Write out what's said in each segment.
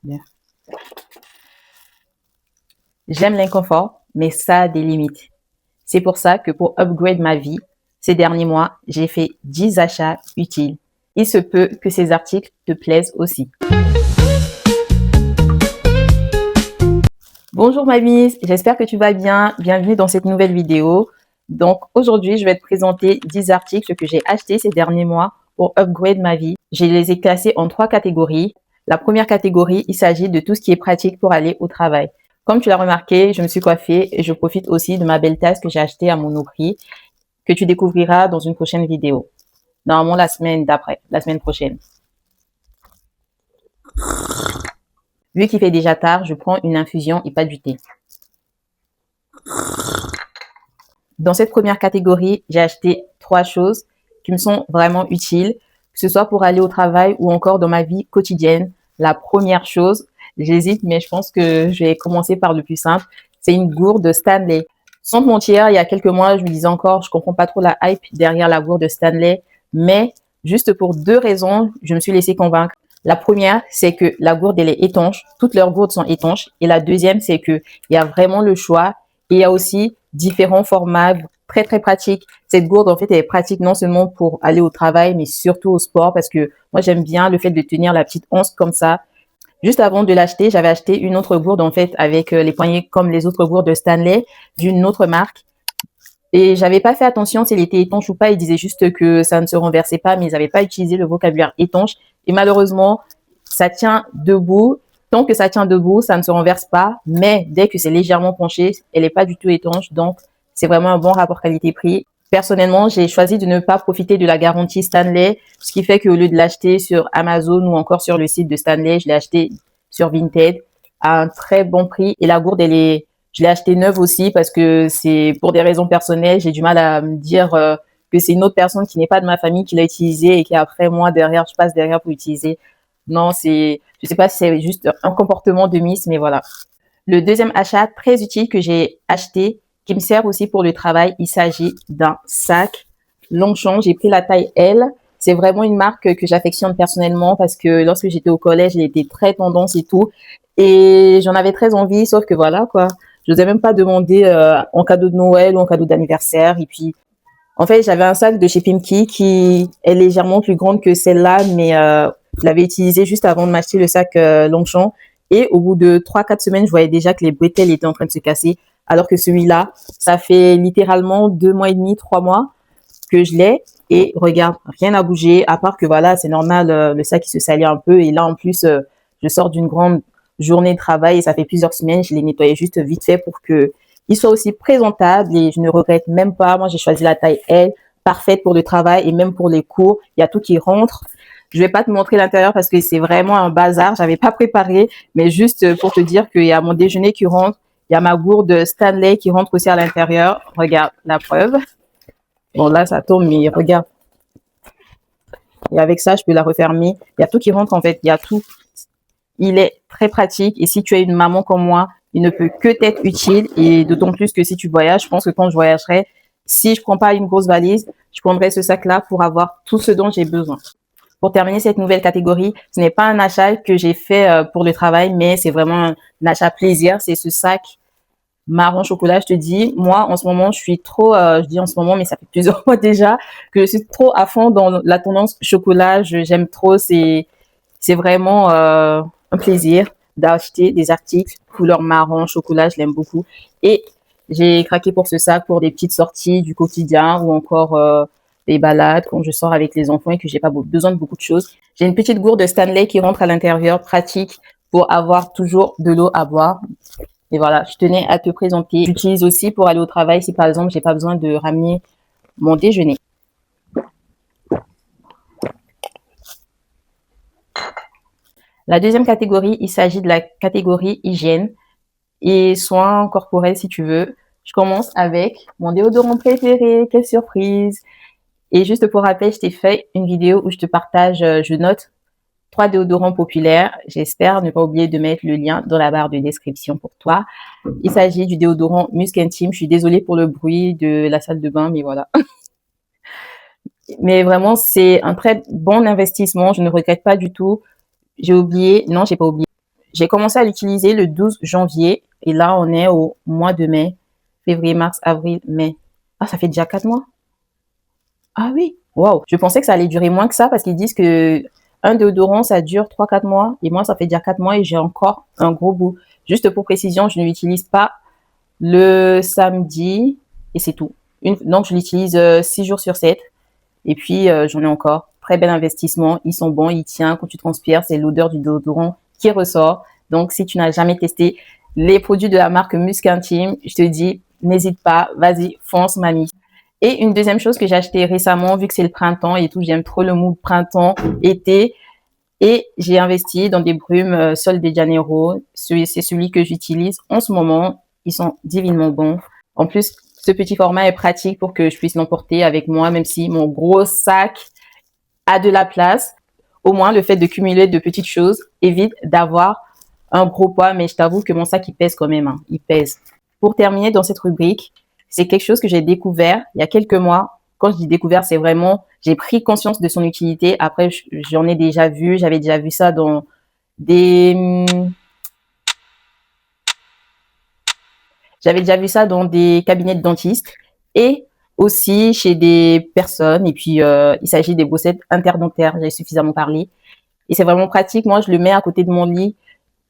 Bien. J'aime l'inconfort, mais ça a des limites. C'est pour ça que pour upgrade ma vie, ces derniers mois, j'ai fait 10 achats utiles. Il se peut que ces articles te plaisent aussi. Bonjour ma mise, j'espère que tu vas bien. Bienvenue dans cette nouvelle vidéo. Donc aujourd'hui, je vais te présenter 10 articles que j'ai achetés ces derniers mois pour upgrade ma vie. Je les ai classés en 3 catégories. La première catégorie, il s'agit de tout ce qui est pratique pour aller au travail. Comme tu l'as remarqué, je me suis coiffée et je profite aussi de ma belle tasse que j'ai achetée à Monoprix, que tu découvriras dans une prochaine vidéo. Normalement la semaine d'après, la semaine prochaine. Vu qu'il fait déjà tard, je prends une infusion et pas du thé. Dans cette première catégorie, j'ai acheté 3 choses qui me sont vraiment utiles, que ce soit pour aller au travail ou encore dans ma vie quotidienne. La première chose, j'hésite, mais je pense que je vais commencer par le plus simple, c'est une gourde Stanley. Sans te mentir, il y a quelques mois, je me disais encore, je comprends pas trop la hype derrière la gourde Stanley, mais juste pour 2 raisons, je me suis laissée convaincre. La première, c'est que la gourde, elle est étanche. Toutes leurs gourdes sont étanches. Et la deuxième, c'est que il y a vraiment le choix. Et il y a aussi différents formats très, très pratiques. Cette gourde, en fait, elle est pratique non seulement pour aller au travail, mais surtout au sport parce que moi, j'aime bien le fait de tenir la petite anse comme ça. Juste avant de l'acheter, j'avais acheté une autre gourde, en fait, avec les poignées comme les autres gourdes de Stanley d'une autre marque. Et j'avais pas fait attention s'il était étanche ou pas. Ils disaient juste que ça ne se renversait pas, mais ils n'avaient pas utilisé le vocabulaire étanche. Et malheureusement, ça tient debout. Tant que ça tient debout, ça ne se renverse pas. Mais dès que c'est légèrement penché, elle n'est pas du tout étanche. Donc, c'est vraiment un bon rapport qualité-prix. Personnellement, j'ai choisi de ne pas profiter de la garantie Stanley, ce qui fait qu'au lieu de l'acheter sur Amazon ou encore sur le site de Stanley, je l'ai acheté sur Vinted à un très bon prix. Et la gourde, je l'ai acheté neuve aussi parce que c'est pour des raisons personnelles. J'ai du mal à me dire que c'est une autre personne qui n'est pas de ma famille qui l'a utilisé et qu'après moi derrière, je passe derrière pour l'utiliser. Non, je sais pas si c'est juste un comportement de Miss, mais voilà. Le deuxième achat très utile que j'ai acheté, qui me sert aussi pour le travail, il s'agit d'un sac Longchamp. J'ai pris la taille L. C'est vraiment une marque que j'affectionne personnellement parce que lorsque j'étais au collège, elle était très tendance et tout. Et j'en avais très envie, sauf que voilà, quoi. Je n'osais même pas demander en cadeau de Noël ou en cadeau d'anniversaire. Et puis, en fait, j'avais un sac de chez Pimki qui est légèrement plus grande que celle-là, mais je l'avais utilisé juste avant de m'acheter le sac Longchamp. Et au bout de 3-4 semaines, je voyais déjà que les bretelles étaient en train de se casser. Alors que celui-là, ça fait littéralement 2 mois et demi, 3 mois que je l'ai. Et regarde, rien n'a bougé, à part que voilà, c'est normal, le sac il se salit un peu. Et là, en plus, je sors d'une grande journée de travail et ça fait plusieurs semaines. Je l'ai nettoyé juste vite fait pour que il soit aussi présentable et je ne regrette même pas. Moi, j'ai choisi la taille L, parfaite pour le travail et même pour les cours. Il y a tout qui rentre. Je vais pas te montrer l'intérieur parce que c'est vraiment un bazar. J'avais pas préparé, mais juste pour te dire qu'il y a mon déjeuner qui rentre. Il y a ma gourde Stanley qui rentre aussi à l'intérieur. Regarde la preuve. Bon, là, ça tombe, mais regarde. Et avec ça, je peux la refermer. Il y a tout qui rentre, en fait. Il y a tout. Il est très pratique. Et si tu es une maman comme moi, il ne peut que t'être utile. Et d'autant plus que si tu voyages, je pense que quand je voyagerai, si je prends pas une grosse valise, je prendrai ce sac-là pour avoir tout ce dont j'ai besoin. Pour terminer cette nouvelle catégorie, ce n'est pas un achat que j'ai fait pour le travail, mais c'est vraiment un achat plaisir. C'est ce sac marron chocolat, je te dis. Moi, en ce moment, je suis trop, je dis en ce moment, mais ça fait plusieurs mois déjà, que je suis trop à fond dans la tendance chocolat. J'aime trop. C'est vraiment un plaisir d'acheter des articles couleur marron chocolat. Je l'aime beaucoup. Et j'ai craqué pour ce sac pour des petites sorties du quotidien ou encore des balades quand je sors avec les enfants et que j'ai pas besoin de beaucoup de choses. J'ai une petite gourde de Stanley qui rentre à l'intérieur, pratique pour avoir toujours de l'eau à boire. Et voilà, je tenais à te présenter. J'utilise aussi pour aller au travail si par exemple j'ai pas besoin de ramener mon déjeuner. La deuxième catégorie, il s'agit de la catégorie hygiène et soins corporels si tu veux. Je commence avec mon déodorant préféré. Quelle surprise! Et juste pour rappel, je t'ai fait une vidéo où je te partage, je note 3 déodorants populaires. J'espère ne pas oublier de mettre le lien dans la barre de description pour toi. Il s'agit du déodorant Musk Intime. Je suis désolée pour le bruit de la salle de bain, mais voilà. Mais vraiment, c'est un très bon investissement. Je ne regrette pas du tout. J'ai oublié, non, j'ai pas oublié. J'ai commencé à l'utiliser le 12 janvier et là, on est au mois de mai. Février, mars, avril, mai. Ah, ça fait déjà 4 mois? Ah oui, waouh. Je pensais que ça allait durer moins que ça parce qu'ils disent que un déodorant, ça dure 3 4 mois. Et moi, ça fait déjà 4 mois et j'ai encore un gros bout. Juste pour précision, je ne l'utilise pas le samedi et c'est tout. Donc, je l'utilise 6 jours sur 7. Et puis, j'en ai encore. Très bel investissement. Ils sont bons, ils tiennent. Quand tu transpires, c'est l'odeur du déodorant qui ressort. Donc, si tu n'as jamais testé les produits de la marque Musc Intime, je te dis, n'hésite pas, vas-y, fonce, mamie. Et une deuxième chose que j'ai acheté récemment, vu que c'est le printemps et tout, j'aime trop le mood printemps, été, et j'ai investi dans des brumes Sol de Janeiro. C'est celui que j'utilise en ce moment. Ils sont divinement bons. En plus, ce petit format est pratique pour que je puisse l'emporter avec moi, même si mon gros sac a de la place. Au moins, le fait de cumuler de petites choses évite d'avoir un gros poids, mais je t'avoue que mon sac, il pèse quand même. Hein. Il pèse. Pour terminer dans cette rubrique, c'est quelque chose que j'ai découvert il y a quelques mois. Quand je dis découvert, c'est vraiment, j'ai pris conscience de son utilité. Après, j'en ai déjà vu, j'avais déjà vu ça dans des, j'avais déjà vu ça dans des cabinets de dentistes et aussi chez des personnes. Et puis, il s'agit des brossettes interdentaires. J'ai suffisamment parlé. Et c'est vraiment pratique. Moi, je le mets à côté de mon lit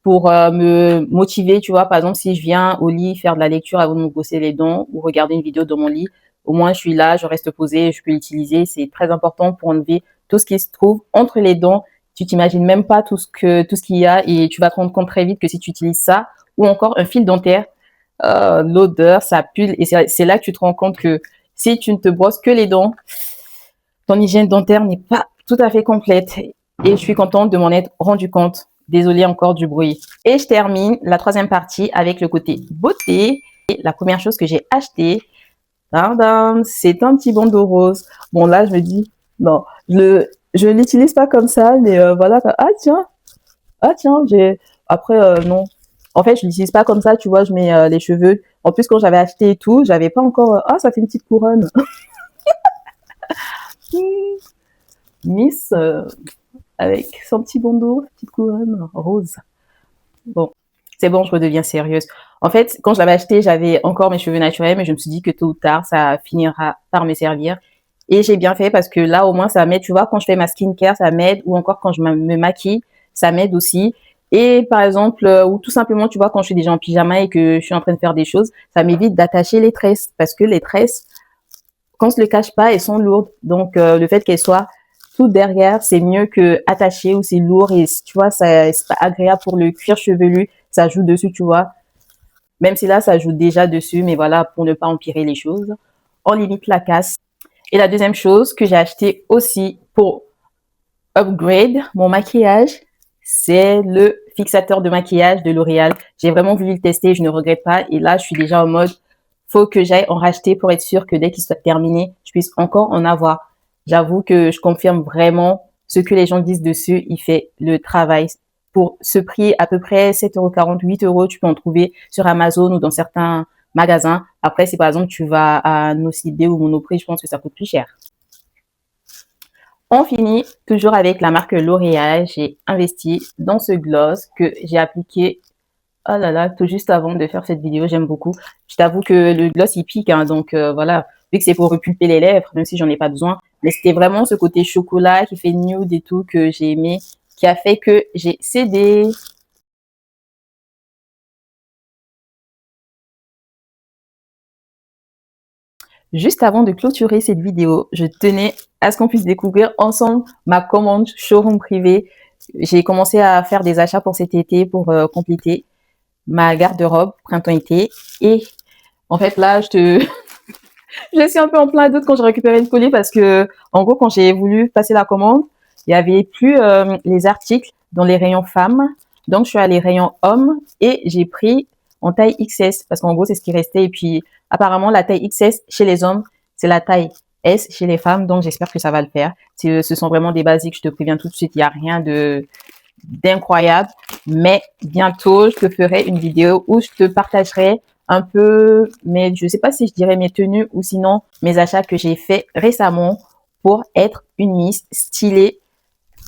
pour me motiver, tu vois. Par exemple, si je viens au lit faire de la lecture avant de me brosser les dents ou regarder une vidéo dans mon lit, au moins je suis là, je reste posée, je peux l'utiliser. C'est très important pour enlever tout ce qui se trouve entre les dents. Tu t'imagines même pas tout ce qu'il y a et tu vas te rendre compte très vite que si tu utilises ça ou encore un fil dentaire, l'odeur, ça pue et c'est là que tu te rends compte que si tu ne te brosses que les dents, ton hygiène dentaire n'est pas tout à fait complète. Et je suis contente de m'en être rendu compte. Désolée encore du bruit. Et je termine la troisième partie avec le côté beauté. Et la première chose que j'ai acheté, c'est un petit bandeau rose. Bon là, je me dis, non, je l'utilise pas comme ça, mais voilà. Ah tiens, après non. En fait, je l'utilise pas comme ça, tu vois. Je mets les cheveux. En plus, quand j'avais acheté et tout, j'avais pas encore. Ça fait une petite couronne. Miss avec son petit bandeau, petite couronne rose. Bon, c'est bon, je redeviens sérieuse. En fait, quand je l'avais acheté, j'avais encore mes cheveux naturels, mais je me suis dit que tôt ou tard, ça finira par me servir. Et j'ai bien fait parce que là, au moins, ça m'aide. Tu vois, quand je fais ma skincare, ça m'aide. Ou encore quand je me maquille, ça m'aide aussi. Et par exemple, ou tout simplement, tu vois, quand je suis déjà en pyjama et que je suis en train de faire des choses, ça m'évite d'attacher les tresses. Parce que les tresses, quand on se le cache pas, elles sont lourdes. Donc, le fait qu'elles soient tout derrière, c'est mieux que attaché ou c'est lourd et tu vois, c'est pas agréable pour le cuir chevelu. Ça joue dessus, tu vois. Même si là, ça joue déjà dessus, mais voilà, pour ne pas empirer les choses, on limite la casse. Et la deuxième chose que j'ai acheté aussi pour upgrade mon maquillage, c'est le fixateur de maquillage de L'Oréal. J'ai vraiment voulu le tester, je ne regrette pas. Et là, je suis déjà en mode, faut que j'aille en racheter pour être sûr que dès qu'il soit terminé, je puisse encore en avoir. J'avoue que je confirme vraiment ce que les gens disent dessus. Il fait le travail. Pour ce prix, à peu près 7,40 €, 8 €, tu peux en trouver sur Amazon ou dans certains magasins. Après, si par exemple tu vas à Nocibé ou Monoprix, je pense que ça coûte plus cher. On finit toujours avec la marque L'Oréal. J'ai investi dans ce gloss que j'ai appliqué, oh là là, tout juste avant de faire cette vidéo. J'aime beaucoup. Je t'avoue que le gloss, il pique, hein, donc voilà. Vu que c'est pour repulper les lèvres, même si j'en ai pas besoin. Mais c'était vraiment ce côté chocolat qui fait nude et tout que j'ai aimé, qui a fait que j'ai cédé. Juste avant de clôturer cette vidéo, je tenais à ce qu'on puisse découvrir ensemble ma commande showroom privé. J'ai commencé à faire des achats pour cet été pour compléter ma garde-robe printemps-été. Et en fait, là, je suis un peu en plein doute quand j'ai récupéré le colis parce que, en gros, quand j'ai voulu passer la commande, il y avait plus les articles dans les rayons femmes. Donc, je suis allée rayon hommes et j'ai pris en taille XS parce qu'en gros, c'est ce qui restait. Et puis, apparemment, la taille XS chez les hommes, c'est la taille S chez les femmes. Donc, j'espère que ça va le faire. Ce sont vraiment des basiques. Je te préviens tout de suite. Il n'y a rien d'incroyable. Mais bientôt, je te ferai une vidéo où je te partagerai un peu, mais je sais pas si je dirais mes tenues ou sinon mes achats que j'ai fait récemment pour être une Miss stylée.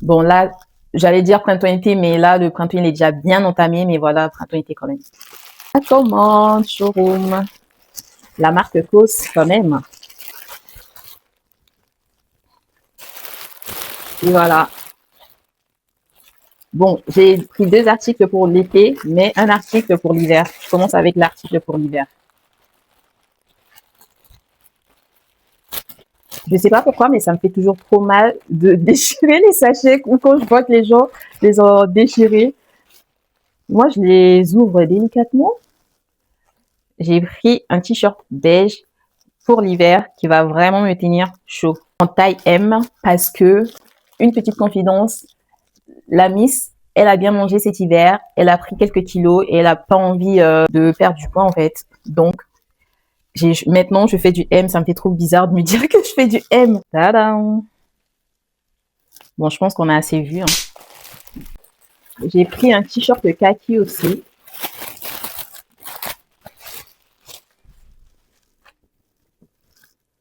Bon là, J'allais dire printemps-été, mais là, le printemps, il est déjà bien entamé, mais voilà, printemps-été quand même. La commande, showroom. La marque COS quand même. Et voilà. Bon, j'ai pris 2 articles pour l'été, mais un article pour l'hiver. Je commence avec l'article pour l'hiver. Je sais pas pourquoi, mais ça me fait toujours trop mal de déchirer les sachets ou quand je vois que les gens les ont déchirés. Moi, je les ouvre délicatement. J'ai pris un t-shirt beige pour l'hiver qui va vraiment me tenir chaud. En taille M parce que, une petite confidence, la Miss, elle a bien mangé cet hiver, elle a pris quelques kilos et elle a pas envie de perdre du poids en fait. Donc, maintenant je fais du M, ça me fait trop bizarre de me dire que je fais du M. Tadam! Bon, je pense qu'on a assez vu. Hein. J'ai pris un t-shirt kaki aussi.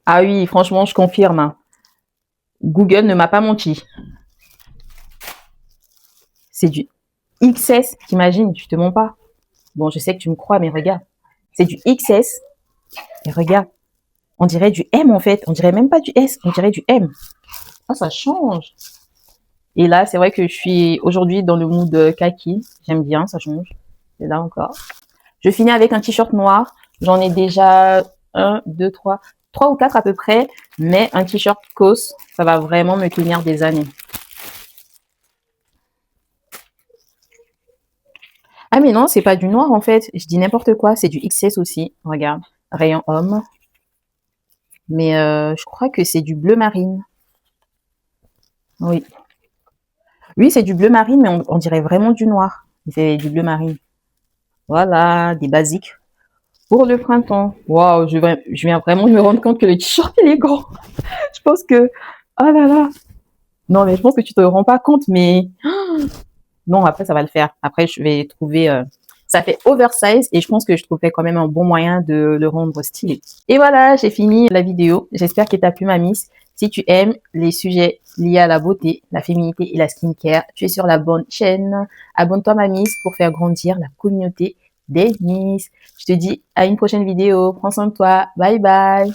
Ah oui, franchement, je confirme. Hein. Google ne m'a pas menti. C'est du XS, t'imagines, je te mens pas. Bon, je sais que tu me crois, mais regarde. C'est du XS. Et regarde, on dirait du M en fait. On dirait même pas du S, on dirait du M. Ah, ça change. Et là, c'est vrai que je suis aujourd'hui dans le mood kaki. J'aime bien, ça change. Et là encore. Je finis avec un t-shirt noir. J'en ai déjà un, deux, trois ou quatre à peu près. Mais un t-shirt COS, ça va vraiment me tenir des années. Ah mais non, c'est pas du noir en fait. Je dis n'importe quoi. C'est du XS aussi. Regarde, rayon homme. Mais je crois que c'est du bleu marine. Oui. Oui, c'est du bleu marine, mais on dirait vraiment du noir. C'est du bleu marine. Voilà, des basiques. Pour le printemps. Waouh, je viens vraiment de me rendre compte que le t-shirt, il est grand. Je pense que... Oh là là. Non, mais je pense que tu te rends pas compte, mais... Non, après, ça va le faire. Après, je vais trouver... Ça fait oversize et je pense que je trouverai quand même un bon moyen de le rendre stylé. Et voilà, j'ai fini la vidéo. J'espère qu'elle t'a plu, ma miss. Si tu aimes les sujets liés à la beauté, la féminité et la skincare, tu es sur la bonne chaîne. Abonne-toi, ma miss, pour faire grandir la communauté des miss. Je te dis à une prochaine vidéo. Prends soin de toi. Bye bye.